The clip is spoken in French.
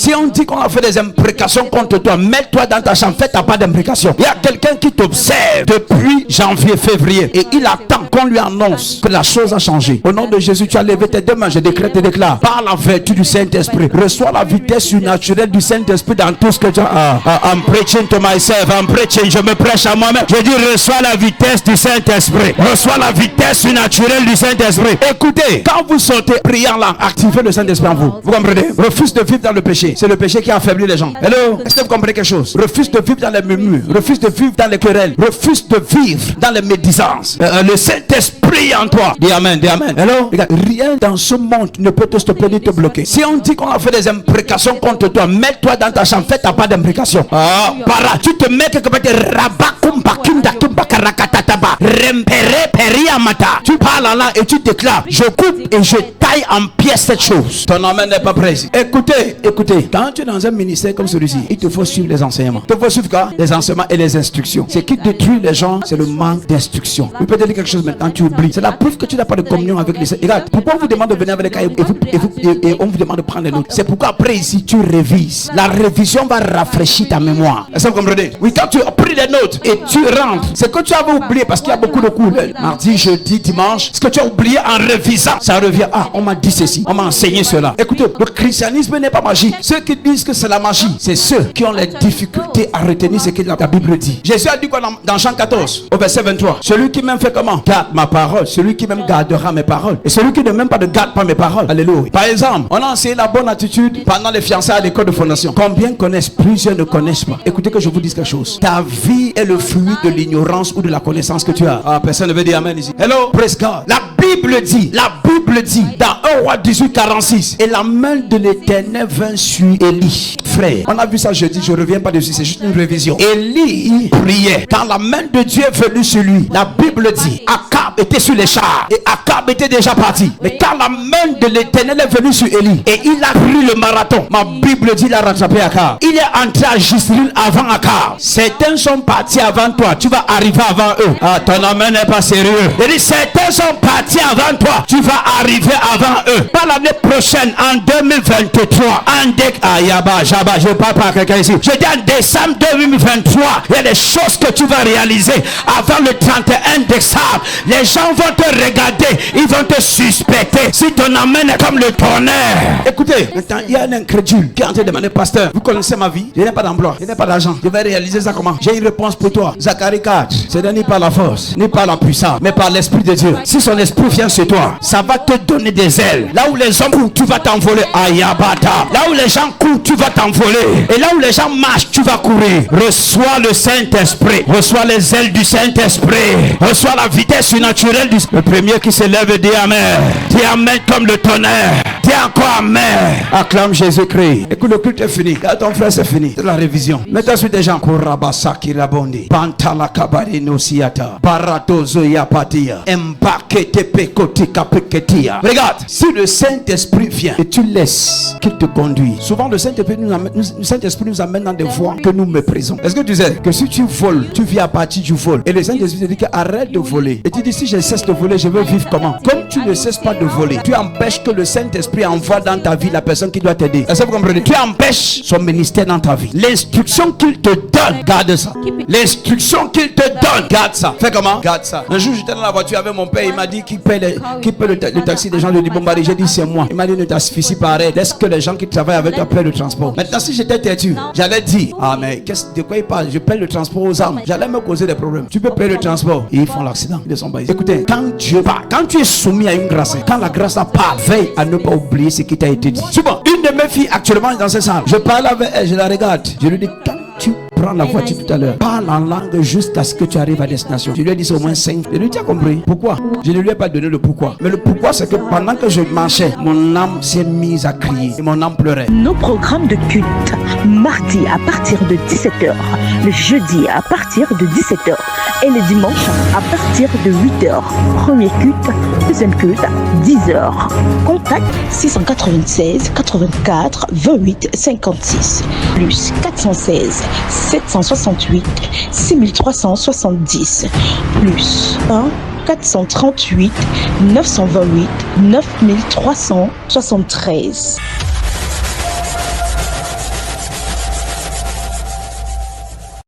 Si on dit qu'on a fait des imprécations contre toi, mets-toi dans ta chambre, fais ta part d'imprécation. Il y a quelqu'un qui t'observe depuis janvier, février, et il attend qu'on lui annonce que la chose a changé. Au nom de Jésus, tu as levé tes deux mains, je décrète et déclare, par la vertu du Saint-Esprit, reçois la vitesse surnaturelle du Saint-Esprit dans tout ce que tu as. I'm preaching to myself, I'm preaching, je me prêche à moi-même. Je dis, reçois la vitesse du Saint-Esprit. Reçois la vitesse surnaturelle du Saint-Esprit. Écoutez, quand vous sortez priant là, activez le Saint-Esprit en vous. Vous comprenez? Refuse de vivre dans le péché. C'est le péché qui a affaibli les gens. Hello? Est-ce que vous comprenez quelque chose? Refuse de vivre dans les murmures. Refuse de vivre dans les querelles. Refuse de vivre dans les médisances. Le Saint-Esprit en toi. Dis amen, dis amen. Hello? Regarde, rien dans ce monde ne peut te stopper ni te bloquer. Si on dit qu'on a fait des imprécations contre toi, mets-toi dans ta chambre, fais ta part d'imprécation. Para, tu te mets quelque part de rabakumba kimda kimba karakatataba rempere periamata. Tu parles là et tu déclares, je coupe et je taille en pièces cette chose. Ton amen n'est pas prêt. Écoutez, écoutez, quand tu es dans un ministère comme celui-ci, il te faut suivre les enseignements. Il te faut suivre quoi? Les enseignements et les instructions. Ce qui détruit les gens, c'est le manque d'instruction. Je peux te dire quelque chose maintenant, tu oublies. C'est la preuve que tu n'as pas de communion avec les... Regarde, pourquoi on vous demande de venir avec les cas et on vous demande de prendre les notes? C'est pourquoi après ici, tu révises. La révision va rafraîchir ta mémoire. Est-ce que vous comprenez? Oui, quand tu as pris les notes et tu rentres, c'est que tu avais oublié parce qu'il y a beaucoup de cours. Mardi, jeudi, dimanche, ce que tu as oublié en révisant, ça revient. Ah, on m'a dit ceci, on m'a enseigné cela. Écoutez, le christianisme n'est pas magie. Ceux qui disent que c'est la magie, c'est ceux qui ont les difficultés à retenir ce que la Bible dit. Jésus a dit quoi dans Jean 14, au verset 23? Celui qui m'aime fait comment? Garde ma parole. Celui qui m'aime gardera mes paroles. Et celui qui ne m'aime pas ne garde pas mes paroles. Alléluia. Par exemple, on a enseigné la bonne attitude pendant les fiançailles à l'école de fondation. Combien connaissent? Plusieurs ne connaissent pas. Écoutez que je vous dise quelque chose. Ta vie est le fruit de l'ignorance ou de la connaissance que tu as. Ah, personne ne veut dire amen ici. Hello, praise God. La Bible dit dans 1 Roi 18:46, et la main de l'Éternel vint sur Élie. Frère, on a vu ça jeudi, je ne reviens pas dessus, c'est juste une révision. Élie priait. Quand la main de Dieu est venue sur lui, la Bible dit, Akab était sur les chars et Akab était déjà parti. Mais quand la main de l'Éternel est venue sur Élie et il a pris le marathon, ma Bible dit, il a rattrapé Akab. Il est entré à Jezreel avant Akab. Certains sont partis avant toi, tu vas arriver avant eux. Ah, ton amen n'est pas sérieux. Il dit, certains sont partis avant toi, tu vas arriver avant eux. Pas l'année prochaine, en 2023, je parle pas à quelqu'un ici. Je dis en décembre 2023, il y a des choses que tu vas réaliser avant le 31 décembre. Les gens vont te regarder, ils vont te suspecter. Si ton amen est comme le tonnerre. Écoutez, maintenant il y a un incrédule qui est en train de demander, pasteur, vous connaissez ma vie? Je n'ai pas d'emploi, je n'ai pas d'argent. Je vais réaliser ça comment? J'ai une réponse pour toi. Zacharie 4, c'est ni par la force, ni par la puissance, mais par l'Esprit de Dieu. Si son esprit vient sur toi, ça va te donner des ailes. Là où les hommes courent, tu vas t'envoler. Ayabata. Là où les gens courent, tu vas t'envoler. Et là où les gens marchent, tu vas courir. Reçois le Saint-Esprit. Reçois les ailes du Saint-Esprit. Reçois la vitesse surnaturelle du... Le premier qui se lève et dit amen. Dis amen comme le tonnerre. Dis encore amen. Acclame Jésus-Christ. Écoute, le culte est fini. Quand ton frère, c'est fini. C'est la révision. Mets-toi sur des gens. Korabasaki rabondi. Pantala kabari no siata. Baratozo yapatia. Mbakete pekoti kapeketia. Regarde. Si le Saint-Esprit vient et tu laisses qu'il te conduise. Souvent, le Saint-Esprit nous amène dans des voies que nous méprisons. Est-ce que tu sais que si tu voles, tu vis à partir du vol? Et le Saint-Esprit te dit que arrête de voler. Et tu dis, si je cesse de voler, je veux vivre comment? Comme tu ne cesses pas de voler, tu empêches que le Saint-Esprit envoie dans ta vie la personne qui doit t'aider. Est-ce que vous comprenez? Tu empêches son ministère dans ta vie. L'instruction qu'il te donne, garde ça. L'instruction qu'il te donne, garde ça. Fais comment? Garde ça. Un jour, j'étais dans la voiture avec mon père, il m'a dit qu'il paie le taxi des gens. Je lui ai dit, bon, j'ai dit, c'est moi. Il m'a dit, ne t'asphyxie pas, arrête. Laisse que les gens qui travaillent avec toi paient le transport. Maintenant, si j'étais têtu, j'allais dire, ah, mais de quoi il parle? Je paie le transport aux âmes. J'allais me causer des problèmes. Tu peux payer le transport. Et ils font l'accident. Ils sont bas. Écoutez, quand Dieu parle, quand tu es soumis à une grâce, quand la grâce parle, veille à ne pas oublier ce qui t'a été dit. Souvent, une de mes filles actuellement est dans cette salle. Je parle avec elle, je la regarde. Je lui dis, quand tu prends la voiture tout à l'heure, parle en langue jusqu'à ce que tu arrives à destination. Je lui ai dit au moins 5. Je lui ai dit, tu as compris? Pourquoi? Je ne lui ai pas donné le pourquoi. Mais le pourquoi, c'est que pendant que je marchais, mon âme s'est mise à crier et mon âme pleurait. Nos programmes de culte, mardi à partir de 17h, le jeudi à partir de 17h et le dimanche à partir de 8h. Premier culte, deuxième culte, 10h. Contact 696 84 28 56 plus 416 768 6370 plus 1 438 928 9373.